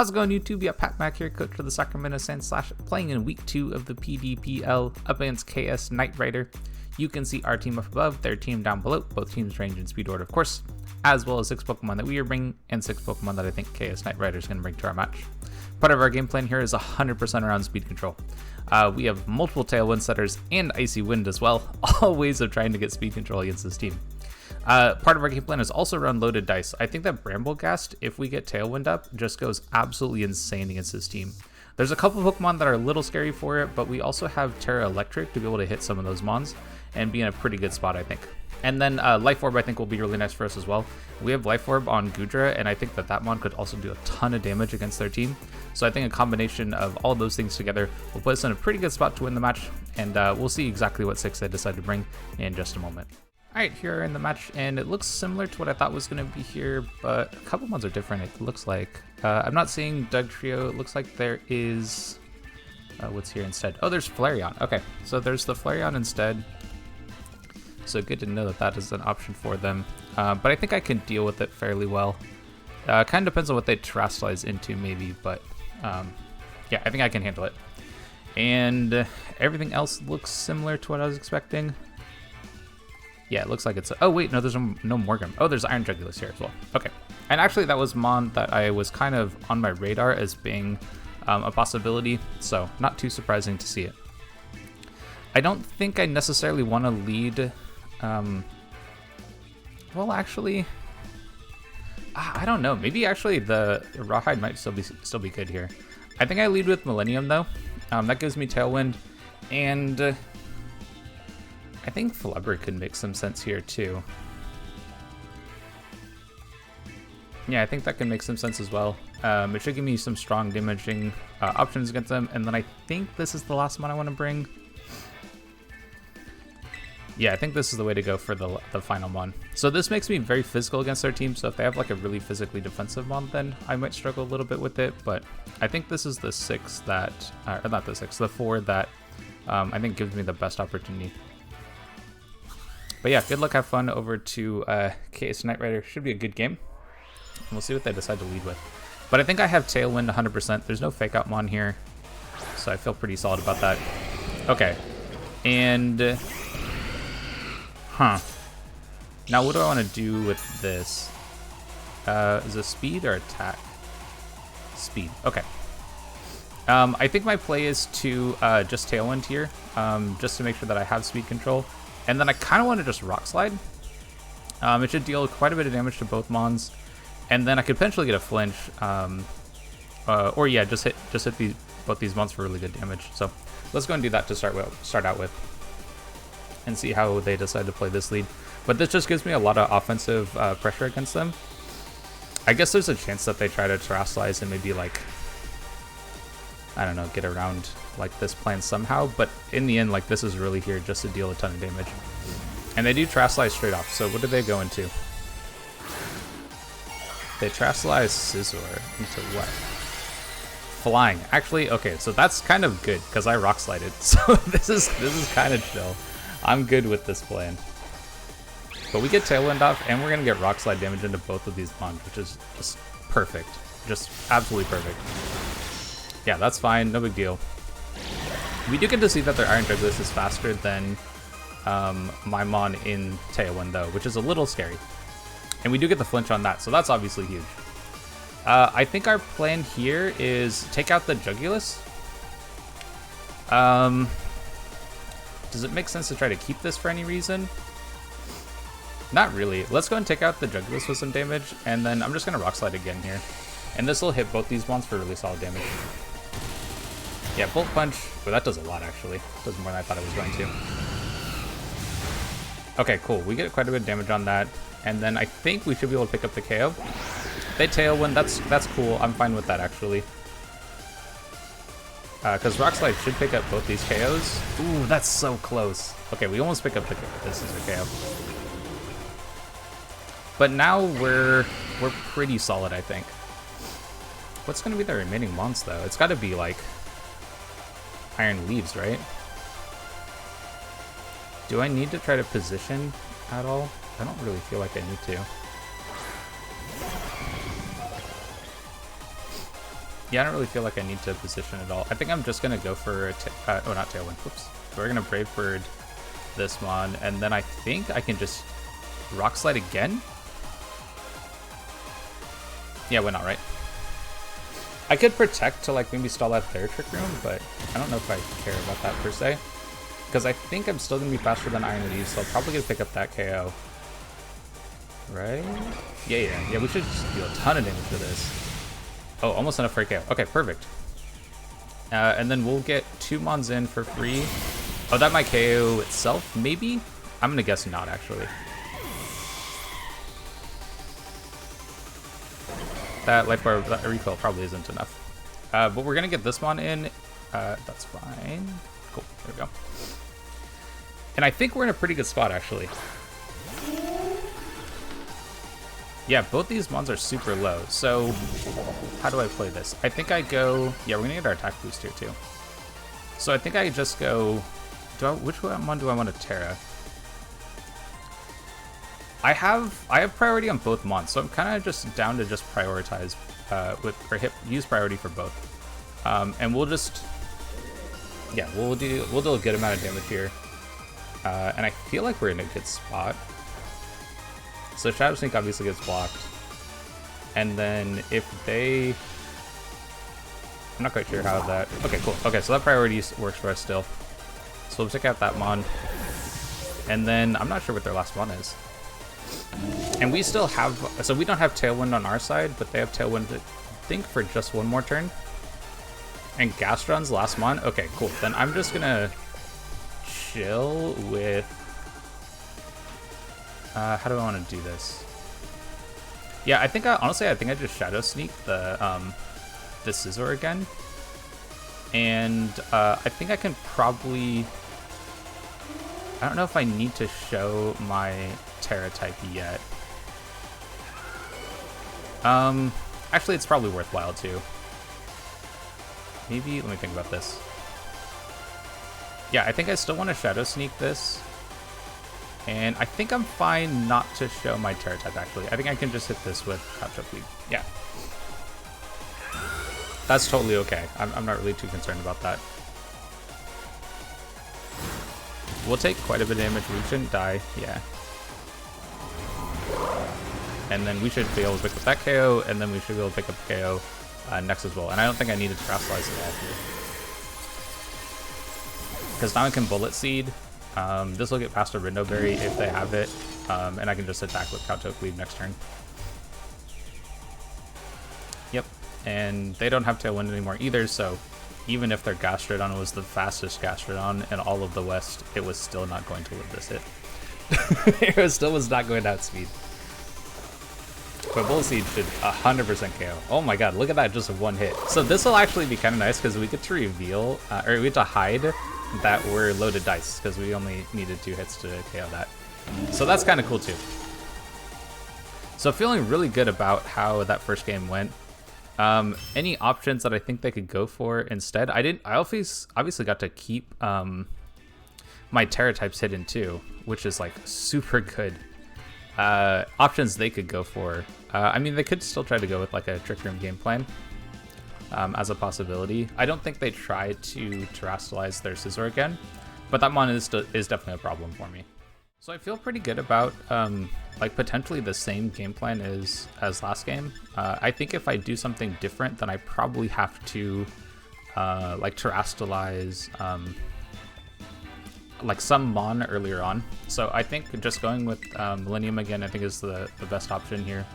How's it going, YouTube? Yeah, Pat Mac here, coach for the Sacramento Sand Slash, playing in week 2 of the PDPL up against ksniterider. You can see our team up above, their team down below. Both teams range in speed order, of course, as well as 6 Pokemon that we are bringing and 6 Pokemon that I think ksniterider is going to bring to our match. Part of our game plan here is 100% around speed control. We have multiple Tailwind setters and Icy Wind as well, all ways of trying to get speed control against this team. Part of our game plan is also around loaded dice. I think that Brambleghat, if we get Tailwind up, just goes absolutely insane against this team. There's a couple Pokemon that are a little scary for it, but we also have Terra Electric to be able to hit some of those mons and be in a pretty good spot, I think. And then Life Orb I think will be really nice for us as well. We have Life Orb on Goodra, and I think that that mon could also do a ton of damage against their team. So I think a combination of all those things together will put us in a pretty good spot to win the match, and we'll see exactly what 6 they decide to bring in just a moment. Alright, here are in the match, and it looks similar to what I thought was going to be here, but a couple ones are different, it looks like. I'm not seeing Doug Trio. It looks like there is... what's here instead? Oh, there's Flareon. Okay, so there's the Flareon instead. So good to know that that is an option for them. But I think I can deal with it fairly well. Kind of depends on what they terrestrialize into, maybe, but yeah, I think I can handle it. And everything else looks similar to what I was expecting. Yeah, it looks like it's... Oh, wait, no, there's no Morgan. Oh, there's Iron Jugulus here as well. Okay. And actually, that was mon that I was kind of on my radar as being a possibility, so not too surprising to see it. I don't think I necessarily want to lead... well, actually... I don't know. Maybe actually the Rawhide might still be good here. I think I lead with Millennium, though. That gives me Tailwind, and... I think Flubber could make some sense here too. Yeah, I think that can make some sense as well. It should give me some strong damaging options against them, and then I think this is the last one I want to bring. Yeah, I think this is the way to go for the final mon. So this makes me very physical against their team, so if they have like a really physically defensive mon, then I might struggle a little bit with it, but I think this is the 6 that, or not the 6, the 4 that I think gives me the best opportunity. But yeah, good luck, have fun over to ksniterider. Should be a good game. And we'll see what they decide to lead with. But I think I have Tailwind 100%. There's no Fake Out Mon here, so I feel pretty solid about that. Okay. And... Now what do I want to do with this? Is it speed or attack? Speed. Okay. I think my play is to just Tailwind here, just to make sure that I have speed control. And then I kind of want to just Rock Slide. It should deal quite a bit of damage to both mons, and then I could potentially get a flinch, or yeah, just hit both these mons for really good damage. So let's go and do that to start out with, and see how they decide to play this lead. But this just gives me a lot of offensive pressure against them. I guess there's a chance that they try to terrestrialize and maybe like, I don't know, get around like this plan somehow, but in the end, like, this is really here just to deal a ton of damage. And they do terrestrialize straight off, so what do they go into? They terrestrialize Scizor into what? Flying. Actually, okay, so that's kind of good because I Rock Slided, so this is kind of chill. I'm good with this plan. But we get Tailwind off, and we're gonna get Rock Slide damage into both of these mons, which is just perfect, just absolutely perfect. Yeah, that's fine, no big deal. We do get to see that their Iron Jugulus is faster than my mon in Tailwind, though, which is a little scary. And we do get the flinch on that, so that's obviously huge. I think our plan here is take out the Jugulus. Does it make sense to try to keep this for any reason? Not really. Let's go and take out the Jugulus with some damage, and then I'm just going to Rock Slide again here. And this will hit both these mons for really solid damage. Yeah, Bolt Punch, well, that does a lot, actually. Does more than I thought it was going to. Okay, cool. We get quite a bit of damage on that. And then I think we should be able to pick up the KO. They Tailwind, that's cool. I'm fine with that, actually. Because Rock Slide should pick up both these KOs. Ooh, that's so close. Okay, we almost pick up the KO. This is a KO. But now we're pretty solid, I think. What's going to be the remaining mons, though? It's got to be, like... Iron Leaves, right? Do I need to try to position at all? I don't really feel like I need to. Yeah, I don't really feel like I need to position at all. I think I'm just gonna go for a oh, not Tailwind. Whoops. So we're gonna Brave Bird this mon, and then I think I can just Rock Slide again. Yeah, why not, right? I could Protect to like maybe stall out their Trick Room, but I don't know if I care about that per se. Because I think I'm still gonna be faster than Iron Leaf, so I'll probably gonna pick up that KO. Right? Yeah, we should just deal a ton of damage for this. Oh, almost enough for a KO. Okay, perfect. And then we'll get 2 mons in for free. Oh, that might KO itself, maybe? I'm gonna guess not, actually. That life bar, that recoil probably isn't enough. But we're gonna get this mon in. That's fine. Cool, there we go. And I think we're in a pretty good spot, actually. Yeah, both these mons are super low. So how do I play this? I think I go, yeah, we're gonna get our attack boost here too. So I think I just go, which one do I want to Terra? I have priority on both mons, so I'm kind of just down to just prioritize use priority for both. And we'll just, yeah, we'll do a good amount of damage here. And I feel like we're in a good spot. So Shadow Sneak obviously gets blocked. And then if they... I'm not quite sure how that... Okay, cool. Okay, so that priority works for us still. So we'll check out that mon. And then I'm not sure what their last mon is. And we still have... So we don't have Tailwind on our side, but they have Tailwind, I think, for just one more turn. And Gastron's last mon? Okay, cool. Then I'm just gonna chill with... how do I want to do this? Yeah, I think honestly I just Shadow Sneak the Scizor again, and I think I can probably. I don't know if I need to show my Terra type yet. Actually, it's probably worthwhile too. Maybe let me think about this. Yeah, I think I still want to Shadow Sneak this. And I think I'm fine not to show my Terra type, actually. I think I can just hit this with Couch-Up Lead. Yeah. That's totally okay. I'm not really too concerned about that. We'll take quite a bit of damage. We shouldn't die. Yeah. And then we should be able to pick up that KO, and then we should be able to pick up KO next as well. And I don't think I need to Terastallize at all here. Because now I can Bullet Seed. This will get past a Rindo Berry if they have it, and I can just attack with Couch-Up Lead next turn. Yep, and they don't have Tailwind anymore either, so even if their Gastrodon was the fastest Gastrodon in all of the West, it was still not going to live this hit. It still was not going to outspeed. But Bullet Seed should 100% KO. Oh my god, look at that, just one hit. So this will actually be kind of nice because we get to reveal, or we get to hide that we're loaded dice because we only needed 2 hits to KO that. So that's kind of cool too. So feeling really good about how that first game went. Any options that I think they could go for instead? I obviously got to keep my Terra types hidden too, which is like super good. Options they could go for. I mean, they could still try to go with like a Trick Room game plan. As a possibility. I don't think they try to Terastallize their Scizor again, but that mon is definitely a problem for me. So I feel pretty good about like potentially the same game plan as last game. I think if I do something different, then I probably have to like Terastallize like some mon earlier on. So I think just going with Millennium again, I think is the best option here.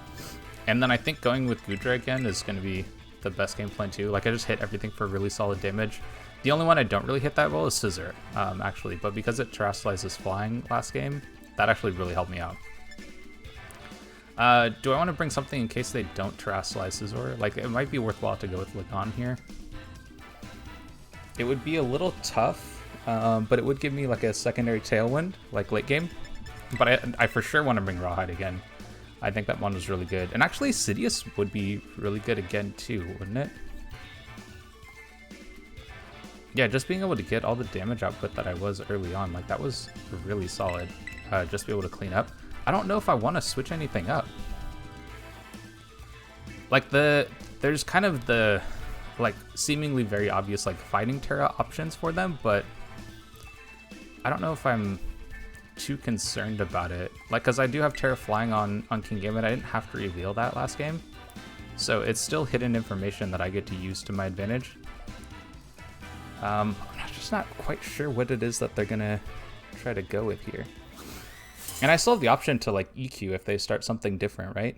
And then I think going with Goodra again is going to be the best game plan too. Like I just hit everything for really solid damage. The only one I don't really hit that well is Scizor, actually, but because it Terastallizes flying last game, that actually really helped me out. Do I want to bring something in case they don't Terastallize Scizor? Like it might be worthwhile to go with Lagon here. It would be a little tough, but it would give me like a secondary Tailwind, like late game. But I for sure want to bring Rawhide again. I think that one was really good. And actually, Sidious would be really good again too, wouldn't it? Yeah, just being able to get all the damage output that I was early on, like that was really solid. Just be able to clean up. I don't know if I want to switch anything up. Like there's kind of the like seemingly very obvious like fighting Terra options for them, but I don't know if I'm too concerned about it. Like, because I do have Terra flying on King Gambit. I didn't have to reveal that last game, so it's still hidden information that I get to use to my advantage. I'm just not quite sure what it is that they're gonna try to go with here. And I still have the option to like EQ if they start something different, right?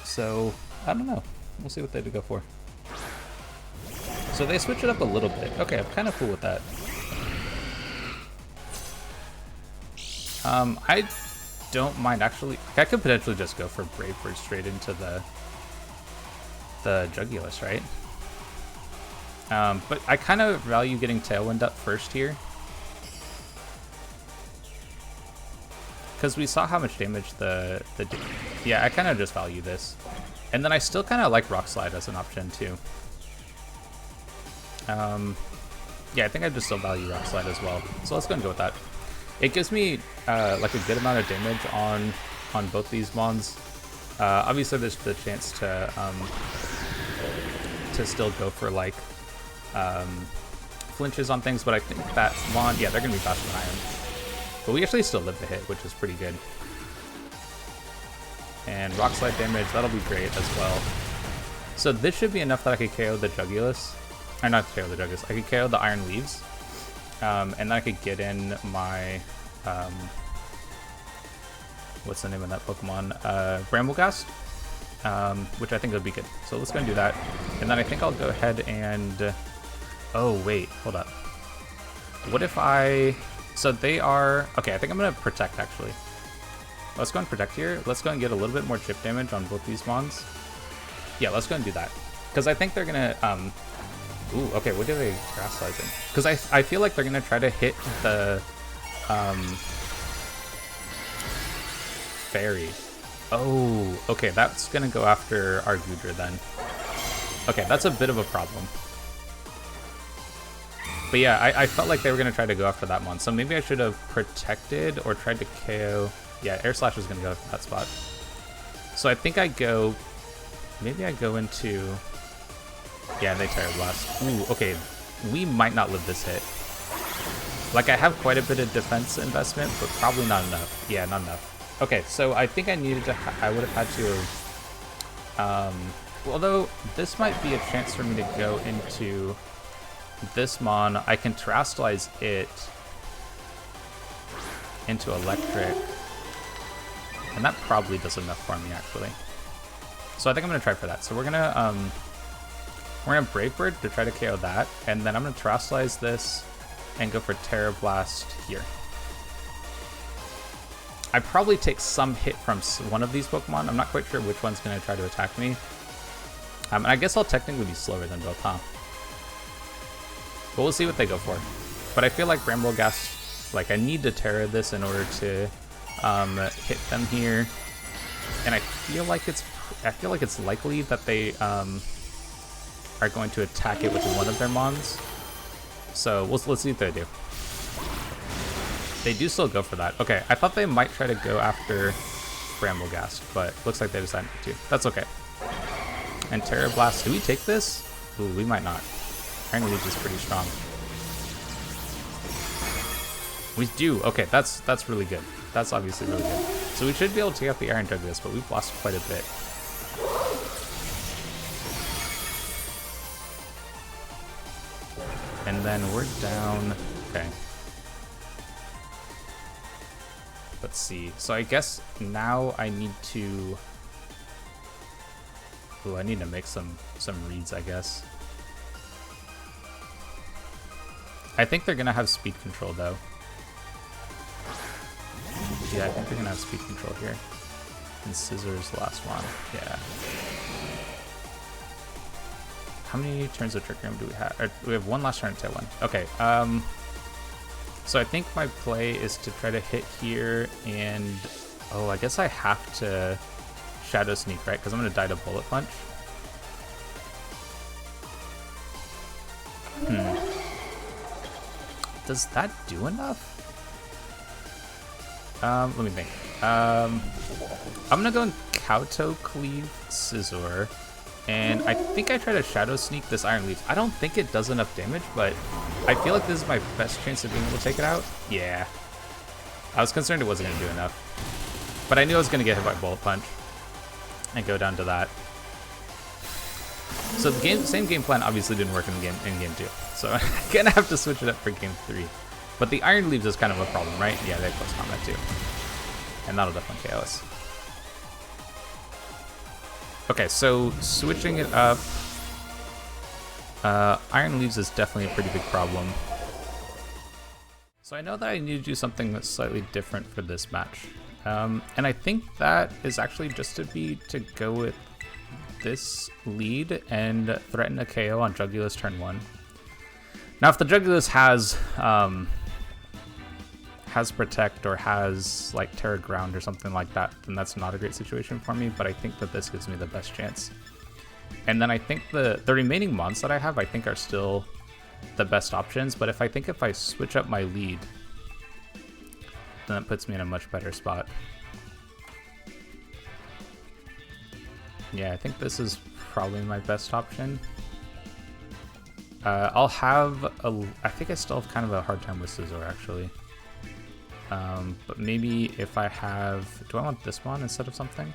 So I don't know. We'll see what they do go for. So they switch it up a little bit. Okay, I'm kind of cool with that. I don't mind actually. I could potentially just go for Brambleghat straight into the Jugulus, right? But I kind of value getting Tailwind up first here, because we saw how much damage yeah, I kind of just value this. And then I still kind of like Rock Slide as an option too. Yeah, I think I just still value Rock Slide as well. So let's go and go with that. It gives me like a good amount of damage on both these mons. Obviously there's the chance to still go for like flinches on things, but I think that mon, yeah, they're gonna be faster than I am. But we actually still live the hit, which is pretty good. And Rock Slide damage, that'll be great as well. So this should be enough that I could KO the Jugulus. Or not KO the Jugulus, I could KO the Iron Leaves. And then I could get in my, what's the name of that Pokemon? Brambleghat, which I think would be good. So let's go and do that. And then I think I'll go ahead and, oh wait, hold up. What if so they are, okay, I think I'm gonna Protect actually. Let's go and Protect here. Let's go and get a little bit more chip damage on both these mons. Yeah, let's go and do that. Because I think they're gonna, ooh, okay, what are they grass-sizing? Because I feel like they're gonna try to hit the, Fairy. Oh, okay, that's gonna go after our Goodra then. Okay, that's a bit of a problem. But yeah, I felt like they were gonna try to go after that one, so maybe I should have protected or tried to KO. Yeah, Air Slash is gonna go for that spot. So I think maybe I go into, yeah, they Terra Blast. Ooh, okay, we might not live this hit. Like, I have quite a bit of defense investment, but probably not enough. Yeah, not enough. Okay, so I think I needed to, I would have had to, although this might be a chance for me to go into this mon. I can Terrastallize it into Electric, and that probably does enough for me actually. So I think I'm gonna try for that. So we're gonna Brave Bird to try to KO that, and then I'm gonna Terrastallize this and go for Terra Blast here. I probably take some hit from one of these Pokemon. I'm not quite sure which one's gonna try to attack me. And I guess I'll technically be slower than both, huh? But we'll see what they go for. But I feel like Brambleghat, like I need to Terra this in order to hit them here. And I feel like it's likely that they are going to attack it with one of their mons. So let's see what they do. They do still go for that. Okay, I thought they might try to go after Brambleghat, but looks like they decided to. That's okay. And Terra Blast, do we take this? Ooh, we might not. Iron Leaf is pretty strong. We do. Okay, that's really good. That's obviously really good. So we should be able to take out the Iron Jugulus, but we've lost quite a bit. And then we're down. Okay. Let's see. So I guess now I need to. Ooh, I need to make some reads, I guess. I think they're gonna have speed control though. Yeah, I think they're gonna have speed control here. And Scissors last one. Yeah. How many turns of Trick Room do we have? We have one last turn to one. Okay. So I think my play is to try to hit here, and oh, I guess I have to Shadow Sneak, right? Because I'm gonna die to Bullet Punch. Does that do enough? Let me think. I'm gonna go and Kowtow Cleave Scizor, And I think I try to Shadow Sneak this Iron Leaf. I don't think it does enough damage, but I feel like this is my best chance of being able to take it out. Yeah. I was concerned it wasn't going to do enough. But I knew I was going to get hit by Bullet Punch and go down to that. So the same game plan obviously didn't work in game 2. So I'm going to have to switch it up for game 3. But the Iron Leaves is kind of a problem, right? Yeah, they have close combat too. And that'll definitely KO us. Okay, so switching it up, Iron Leaves is definitely a pretty big problem. So I know that I need to do something that's slightly different for this match. And I think that is actually just to go with this lead and threaten a KO on Jugulus turn 1. Now if the Jugulus has Protect or has like Terra Ground or something like that, then that's not a great situation for me, but I think that this gives me the best chance. And then I think the remaining mons that I have, I think are still the best options, but if I switch up my lead, then that puts me in a much better spot. Yeah, I think this is probably my best option. I'll have I think I still have kind of a hard time with Scizor actually. But maybe if I have, do I want this one instead of something?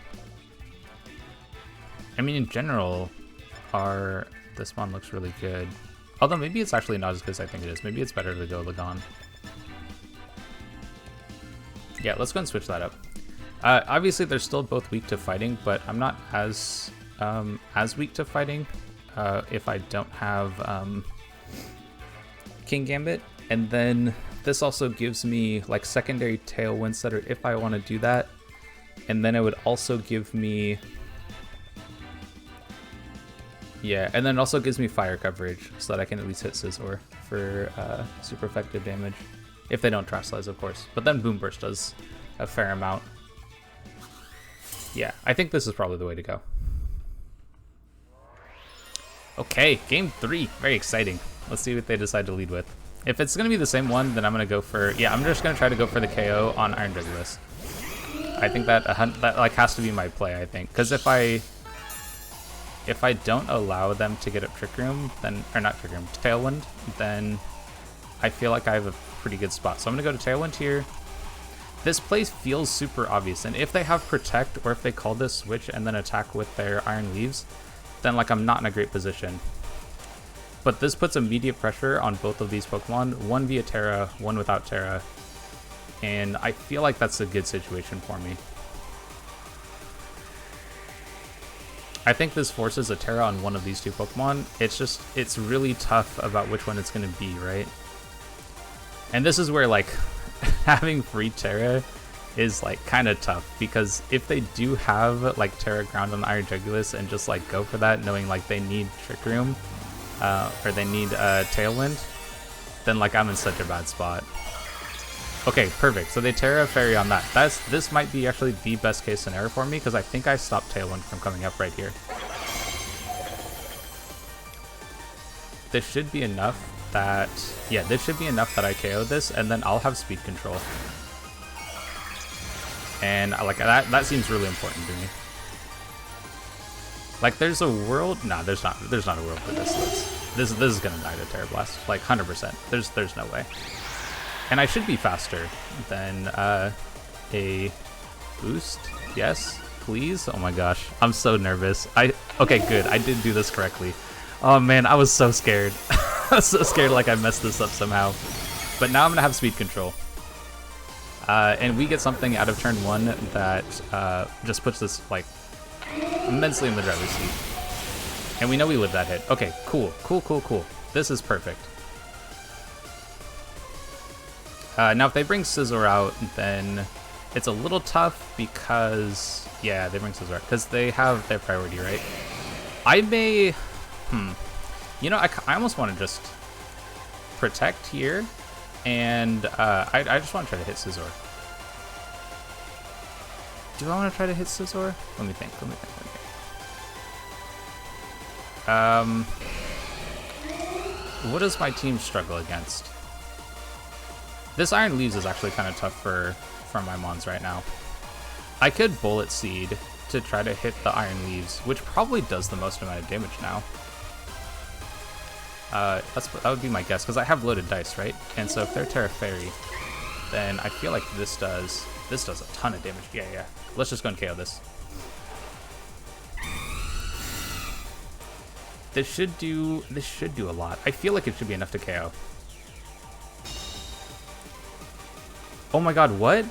I mean, in general, this one looks really good. Although maybe it's actually not as good as I think it is. Maybe it's better to go Lagon. Yeah, let's go and switch that up. Obviously, they're still both weak to fighting, but I'm not as weak to fighting if I don't have King Gambit. And then this also gives me like secondary Tailwind Setter if I want to do that. And then it would also give me, yeah, and then it also gives me fire coverage so that I can at least hit Scizor for super effective damage. If they don't Trash Slice, of course. But then Boom Burst does a fair amount. Yeah, I think this is probably the way to go. Okay, game 3. Very exciting. Let's see what they decide to lead with. If it's going to be the same one, then I'm going to go for, yeah, I'm just going to try to go for the KO on Iron Jugulus. I think that like has to be my play, I think. Because if I don't allow them to get up Trick Room, then, or not Trick Room, Tailwind, then I feel like I have a pretty good spot. So I'm going to go to Tailwind here. This play feels super obvious, and if they have Protect, or if they call this switch and then attack with their Iron Leaves, then like I'm not in a great position. But this puts immediate pressure on both of these Pokemon, one via Terra, one without Terra, and I feel like that's a good situation for me. I think this forces a Terra on one of these two Pokemon. It's really tough about which one it's going to be, right? And this is where like having free Terra is like kind of tough, because if they do have like Terra Ground on the Iron Jugulus and just like go for that knowing like they need Trick Room, or they need Tailwind, then like I'm in such a bad spot. Okay, perfect. So they Terra Fairy on that. This might be actually the best case scenario for me, because I think I stopped Tailwind from coming up right here. This should be enough that, yeah, this should be enough that I KO this, and then I'll have speed control. And like that seems really important to me. Like there's a world, nah, there's not a world for this. This is gonna die to Terra Blast, like 100%. There's no way. And I should be faster than a boost. Yes, please. Oh my gosh, I'm so nervous. Okay, good. I did do this correctly. Oh man, I was so scared. I was so scared like I messed this up somehow. But now I'm gonna have speed control. And we get something out of turn 1 that just puts this like immensely in the driver's seat. And we know we live that hit. Okay, cool. This is perfect. Now if they bring Scizor out, then it's a little tough because, yeah, they bring Scizor out because they have their priority, right? I may, you know, I almost want to just Protect here, and I just want to try to hit Scizor. Do I want to try to hit Scizor? Let me think. What does my team struggle against? This Iron Leaves is actually kind of tough for my mons right now. I could Bullet Seed to try to hit the Iron Leaves, which probably does the most amount of damage now. That would be my guess, because I have loaded dice, right? And so if they're Terra Fairy, then I feel like this does a ton of damage. Yeah. Let's just go and KO this. This should do a lot. I feel like it should be enough to KO. Oh my god, what?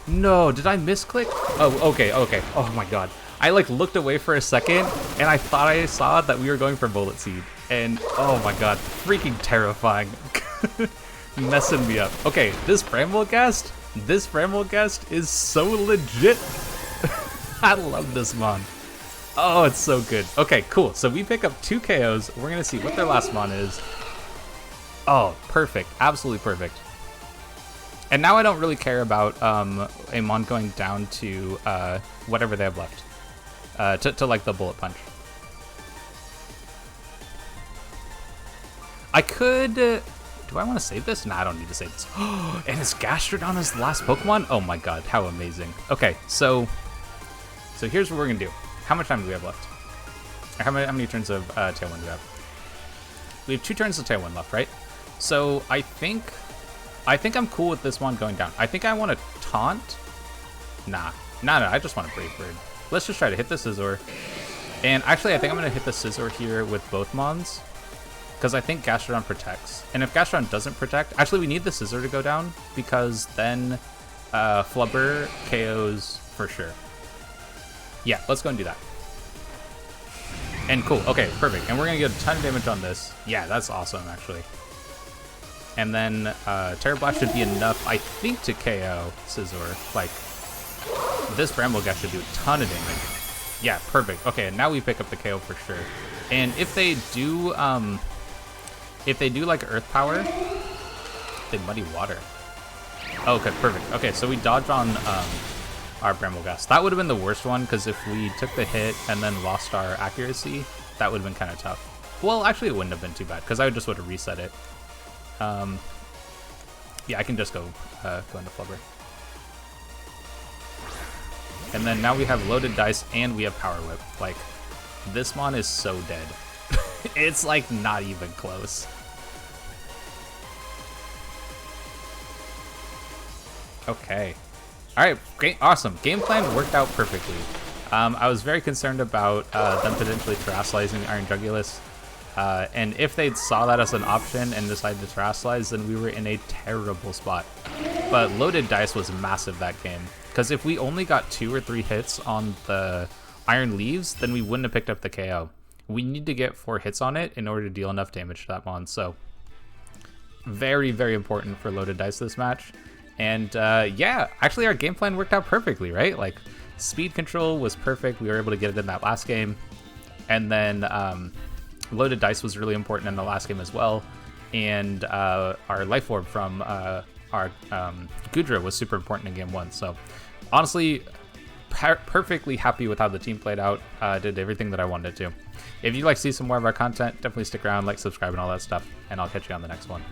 No, did I misclick? Oh, okay. Oh my god. I like looked away for a second and I thought I saw that we were going for Bullet Seed. And oh my god, freaking terrifying. Messing me up. Okay, this Brambleghat is so legit. I love this mon. Oh, it's so good. Okay, cool. So we pick up 2 KOs. We're gonna see what their last mon is. Oh, perfect. Absolutely perfect. And now I don't really care about a mon going down to whatever they have left. To like the Bullet Punch. I could... do I want to save this? Nah, I don't need to save this. And it's Gastrodon's last Pokemon? Oh my god, how amazing. Okay, so here's what we're going to do. How much time do we have left? How many turns of Tailwind do we have? We have 2 turns of Tailwind left, right? So I think I'm cool with this one going down. I think I want to taunt. Nah, I just want to Brave Bird. Let's just try to hit the Scizor. And actually, I think I'm going to hit the Scizor here with both mons, because I think Gastrodon protects. And if Gastrodon doesn't protect, actually we need the Scizor to go down, because then Flubber KOs for sure. Yeah, let's go and do that. And cool, okay, perfect. And we're gonna get a ton of damage on this. Yeah, that's awesome, actually. And then Terra Blast should be enough, I think, to KO Scizor. Like, this Brambleghat should do a ton of damage. Yeah, perfect. Okay, and now we pick up the KO for sure. And if they do like Earth Power, they Muddy Water. Oh, okay, perfect. Okay, so we dodge on our Brambleghat. That would have been the worst one, because if we took the hit and then lost our accuracy, that would have been kind of tough. Well, actually, it wouldn't have been too bad, because I would have reset it. Yeah, I can just go into Flubber. And then now we have loaded dice and we have Power Whip. Like, this mon is so dead. It's like not even close. Okay. Alright, great, awesome. Game plan worked out perfectly. I was very concerned about them potentially terrestrializing Iron Jugulus. And if they saw that as an option and decided to terrestrialize, then we were in a terrible spot. But loaded dice was massive that game, because if we only got 2 or 3 hits on the Iron Leaves, then we wouldn't have picked up the KO. We need to get 4 hits on it in order to deal enough damage to that mon. So very, very important for loaded dice this match. And yeah, actually our game plan worked out perfectly, right? Like, speed control was perfect. We were able to get it in that last game. And then loaded dice was really important in the last game as well. And our Life Orb from our Goodra was super important in game 1. So honestly, perfectly happy with how the team played out. Did everything that I wanted to. If you'd like to see some more of our content, definitely stick around, like, subscribe, and all that stuff. And I'll catch you on the next one.